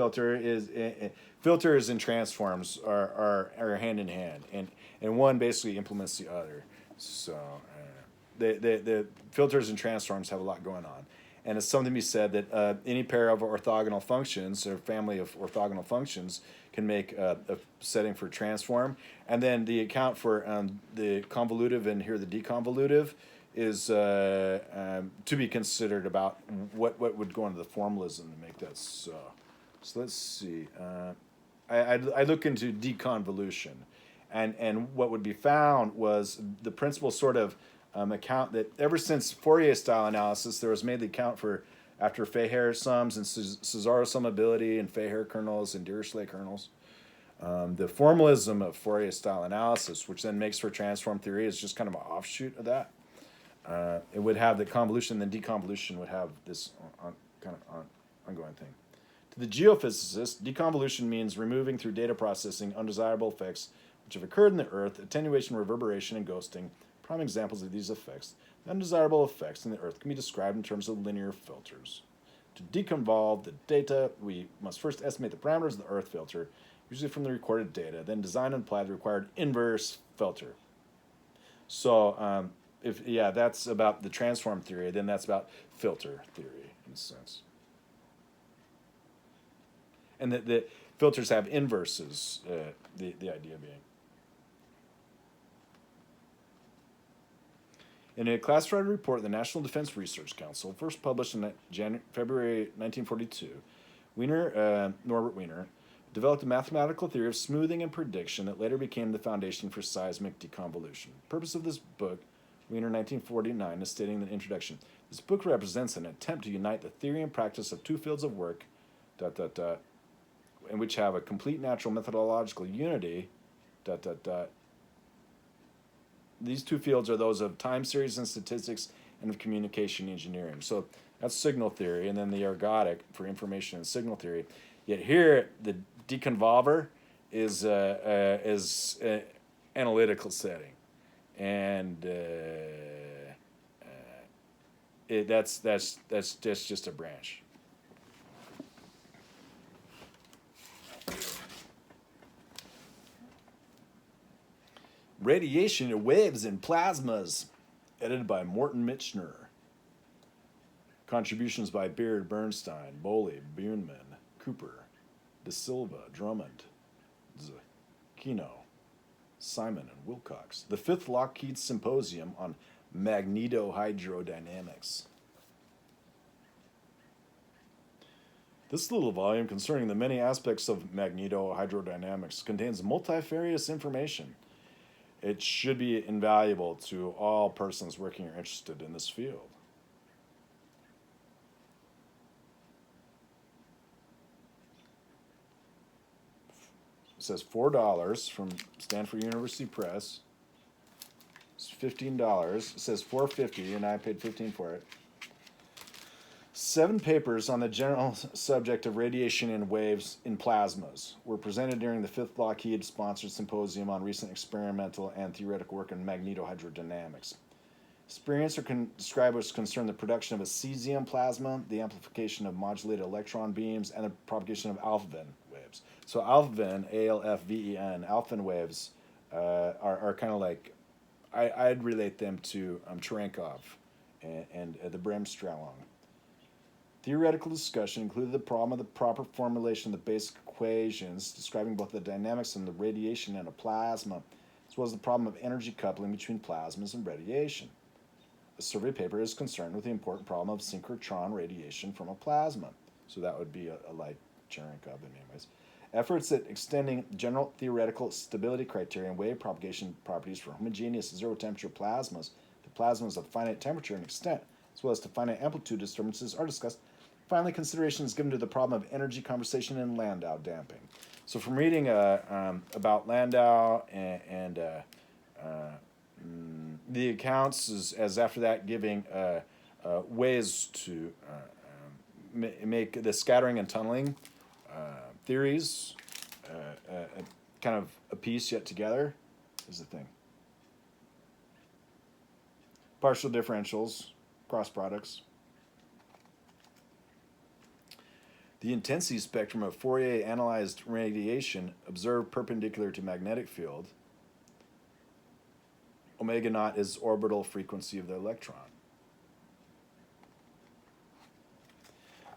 filters and transforms are hand in hand, and one basically implements the other. So the filters and transforms have a lot going on. And it's something to be said that any pair of orthogonal functions or family of orthogonal functions can make a setting for transform. And then the account for the convolutive and here the deconvolutive is to be considered about what would go into the formalism to make that so. So let's see. I look into deconvolution. And what would be found was the principal sort of account that ever since Fourier-style analysis, there was made the account for after Fehler sums and Cesaro summability and Fehler kernels and Dirichlet kernels. The formalism of Fourier-style analysis, which then makes for transform theory, is just kind of an offshoot of that. It would have the convolution, then deconvolution would have this ongoing thing. To the geophysicist, deconvolution means removing through data processing undesirable effects which have occurred in the Earth, attenuation, reverberation, and ghosting. Prime examples of these effects. The undesirable effects in the Earth can be described in terms of linear filters. To deconvolve the data, we must first estimate the parameters of the Earth filter, usually from the recorded data, then design and apply the required inverse filter. So if that's about the transform theory, then that's about filter theory in a sense. And the filters have inverses, the idea being. In a classified report, the National Defense Research Council, first published in February 1942, Norbert Wiener, developed a mathematical theory of smoothing and prediction that later became the foundation for seismic deconvolution. The purpose of this book, Wiener 1949, is stating in the introduction, this book represents an attempt to unite the theory and practice of two fields of work, in which have a complete natural methodological unity, These two fields are those of time series and statistics and of communication engineering. So that's signal theory, and then the ergodic for information and signal theory. Yet here, the deconvolver is analytical setting, and that's just a branch. Radiation of Waves and Plasmas, edited by Morton Michener. Contributions by Beard, Bernstein, Bowley, Buneman, Cooper, De Silva, Drummond, Kino, Simon, and Wilcox. The Fifth Lockheed Symposium on Magnetohydrodynamics. This little volume concerning the many aspects of magnetohydrodynamics contains multifarious information. It should be invaluable to all persons working or interested in this field. It says $4 from Stanford University Press. It's $15. It says $4.50, and I paid $15 for it. 7 papers on the general subject of radiation and waves in plasmas were presented during the 5th Lockheed-sponsored symposium on recent experimental and theoretical work in magnetohydrodynamics. Experiments are described which concern the production of a cesium plasma, the amplification of modulated electron beams, and the propagation of alpha-ven waves. So alpha-ven, A-L-F-V-E-N, alpha-ven waves are kind of like, I'd relate them to Cherenkov and the Bremsstrahlung. Theoretical discussion included the problem of the proper formulation of the basic equations describing both the dynamics and the radiation in a plasma, as well as the problem of energy coupling between plasmas and radiation. The survey paper is concerned with the important problem of synchrotron radiation from a plasma. So that would be a like Cherenkov anyways. Efforts at extending general theoretical stability criteria and wave propagation properties for homogeneous zero-temperature plasmas to plasmas of finite temperature and extent, as well as to finite amplitude disturbances, are discussed. Finally, consideration is given to the problem of energy conservation and Landau damping. So from reading about Landau and the accounts as after that giving ways to make the scattering and tunneling theories kind of a piece yet together is the thing. Partial differentials, cross products. The intensity spectrum of Fourier analyzed radiation observed perpendicular to magnetic field. Omega naught is orbital frequency of the electron.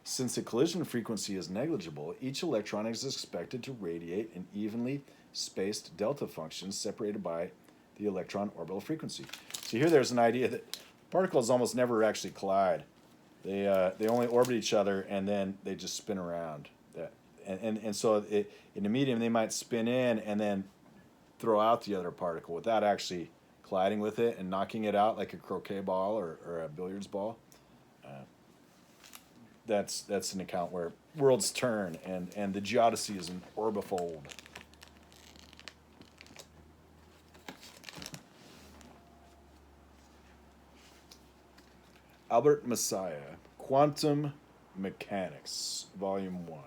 Since the collision frequency is negligible, each electron is expected to radiate in evenly spaced delta functions separated by the electron orbital frequency. So here there's an idea that particles almost never actually collide. They only orbit each other and then they just spin around. And so in the medium they might spin in and then throw out the other particle without actually colliding with it and knocking it out like a croquet ball or a billiards ball. That's an account where worlds turn and the geodesy is an orbifold. Albert Messiah, Quantum Mechanics, Volume 1.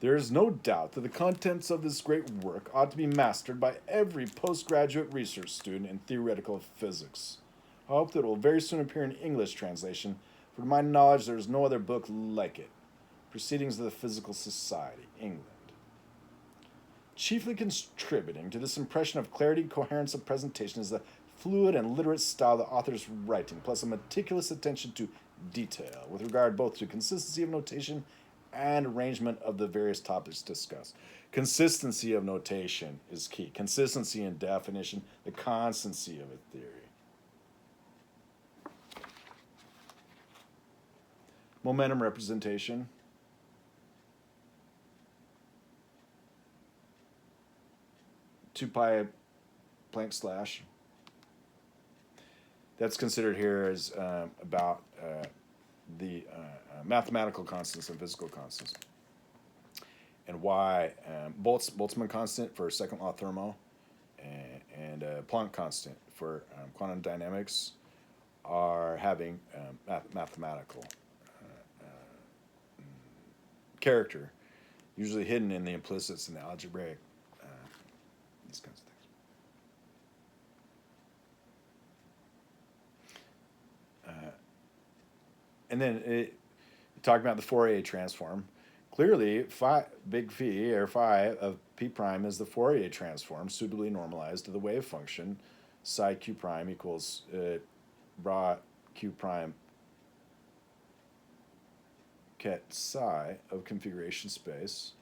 There is no doubt that the contents of this great work ought to be mastered by every postgraduate research student in theoretical physics. I hope that it will very soon appear in English translation, for to my knowledge there is no other book like it. Proceedings of the Physical Society, England. Chiefly contributing to this impression of clarity and coherence of presentation is the fluid and literate style of the author's writing, plus a meticulous attention to detail, with regard both to consistency of notation and arrangement of the various topics discussed. Consistency of notation is key. Consistency in definition, the constancy of a theory. Momentum representation. Two pi Planck slash. That's considered here as about the mathematical constants and physical constants, and why Boltzmann constant for second law thermo and Planck constant for quantum dynamics are having mathematical character, usually hidden in the implicits and the algebraic, these kinds of things. And then talking about the Fourier transform, clearly big phi or phi of p prime is the Fourier transform suitably normalized to the wave function psi q prime equals bra q prime ket psi of configuration space.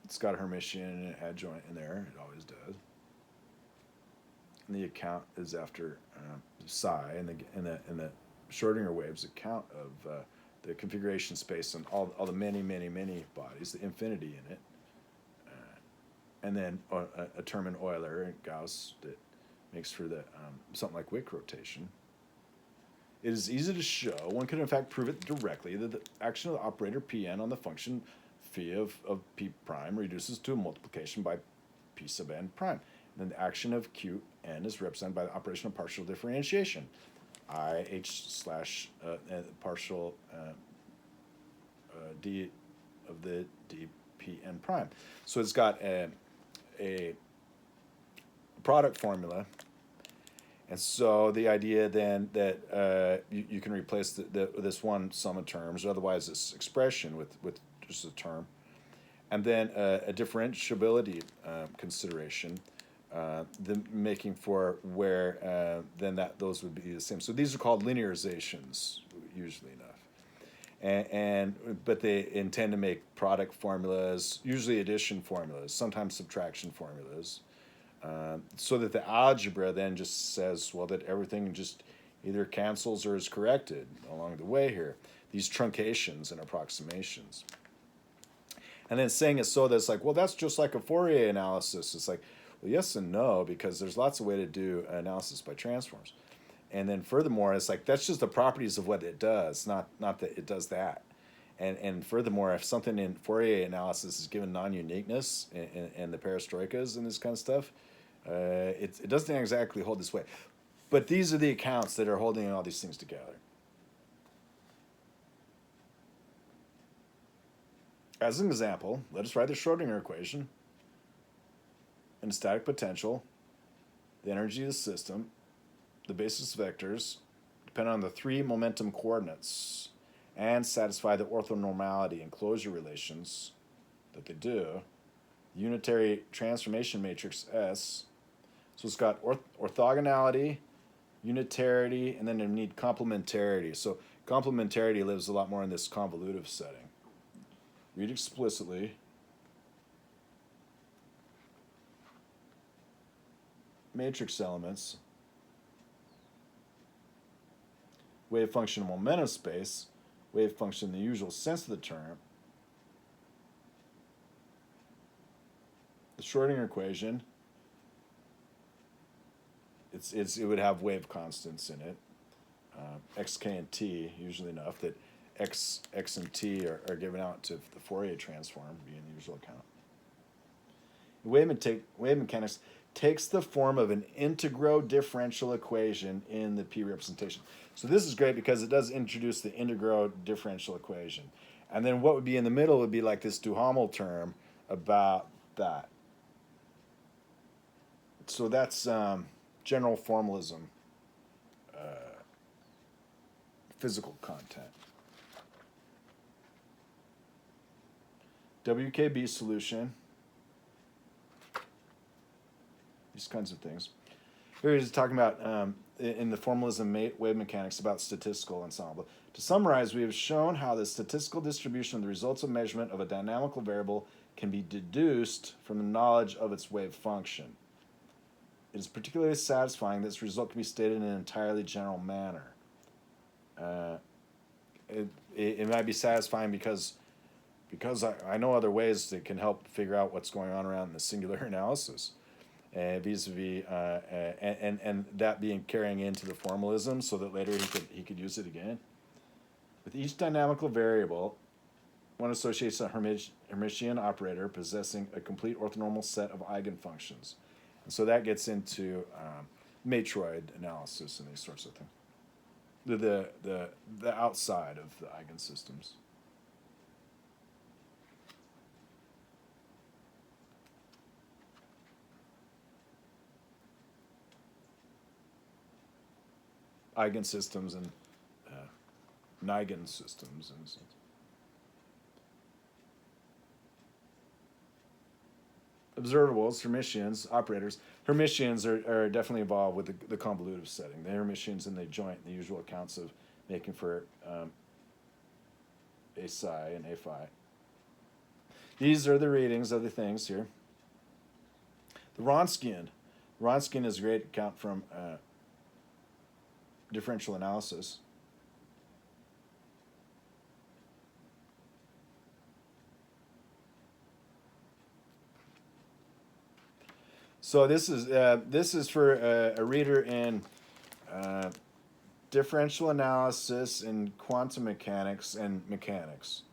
It's got a Hermitian adjoint in there. It always does. And the account is after psi, and the Schrodinger waves account of the configuration space and all the many bodies, the infinity in it, and then a term in Euler and Gauss that makes for the something like Wick rotation. It is easy to show, one could in fact prove it directly, that the action of the operator Pn on the function phi of p prime reduces to a multiplication by p sub n prime. Then the action of Qn is represented by the operation of partial differentiation, IH slash partial d of the dPn prime. So it's got a product formula. And so the idea then that you can replace this one sum of terms, or otherwise this expression with just a term, and then a differentiability consideration, making for where then those would be the same. So these are called linearizations, usually enough, but they intend to make product formulas, usually addition formulas, sometimes subtraction formulas. So that the algebra then just says, well, that everything just either cancels or is corrected along the way here. These truncations and approximations. And then saying it so that it's like, well, that's just like a Fourier analysis. It's like, well, yes and no, because there's lots of way to do analysis by transforms. And then furthermore, it's like, that's just the properties of what it does, not that it does that. And furthermore, if something in Fourier analysis is given non-uniqueness and the perestroikas and this kind of stuff, it doesn't exactly hold this way. But these are the accounts that are holding all these things together. As an example, let us write the Schrodinger equation and the static potential, the energy of the system, the basis vectors, depend on the three momentum coordinates, and satisfy the orthonormality and closure relations that they do. The unitary transformation matrix S. So it's got orthogonality, unitarity, and then they need complementarity. So complementarity lives a lot more in this convolutive setting. Read explicitly. Matrix elements. Wave function in momentum space. Wave function in the usual sense of the term. The Schrodinger equation. It would have wave constants in it, x, k, and t, usually enough that x and t are given out to the Fourier transform, being the usual account. Wave mechanics takes the form of an integro-differential equation in the P representation. So this is great because it does introduce the integro-differential equation. And then what would be in the middle would be like this Duhamel term about that. So that's general formalism, physical content. WKB solution. These kinds of things. Here he's talking about, in the formalism wave mechanics, about statistical ensemble. To summarize, we have shown how the statistical distribution of the results of measurement of a dynamical variable can be deduced from the knowledge of its wave function. It is particularly satisfying that this result can be stated in an entirely general manner. It might be satisfying because I know other ways that can help figure out what's going on around the singular analysis. Vis-a-vis, and that being carrying into the formalism so that later he could use it again. With each dynamical variable, one associates a Hermitian operator possessing a complete orthonormal set of eigenfunctions. And so that gets into matroid analysis and these sorts of things. The outside of the eigensystems. Eigensystems and eigensystems and so. Observables, Hermitians, operators. Hermitians are definitely involved with the convolutive setting. The Hermitians and the joint, the usual accounts of making for a psi and a phi. These are the readings of the things here. The Wronskian. Wronskian is a great account from differential analysis. So this is for a reader in differential analysis in quantum mechanics and mechanics.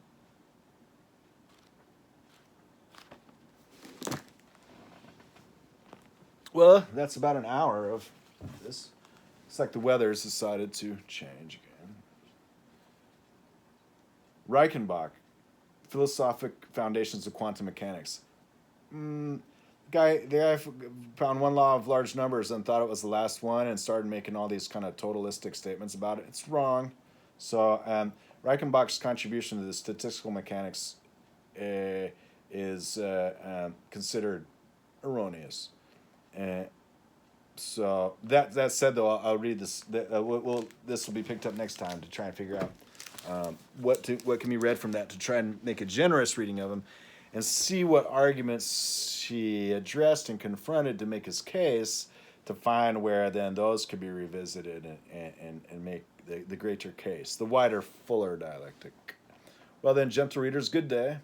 Well, that's about an hour of this. It's like the weather's decided to change again. Reichenbach, Philosophic Foundations of Quantum Mechanics. The guy found one law of large numbers and thought it was the last one and started making all these kind of totalistic statements about it. It's wrong. So Reichenbach's contribution to the statistical mechanics is considered erroneous. So that said, though, I'll read this. This will be picked up next time to try and figure out what can be read from that to try and make a generous reading of them, and see what arguments he addressed and confronted to make his case, to find where then those could be revisited and make the greater case, the wider, fuller dialectic. Well then, gentle readers, good day.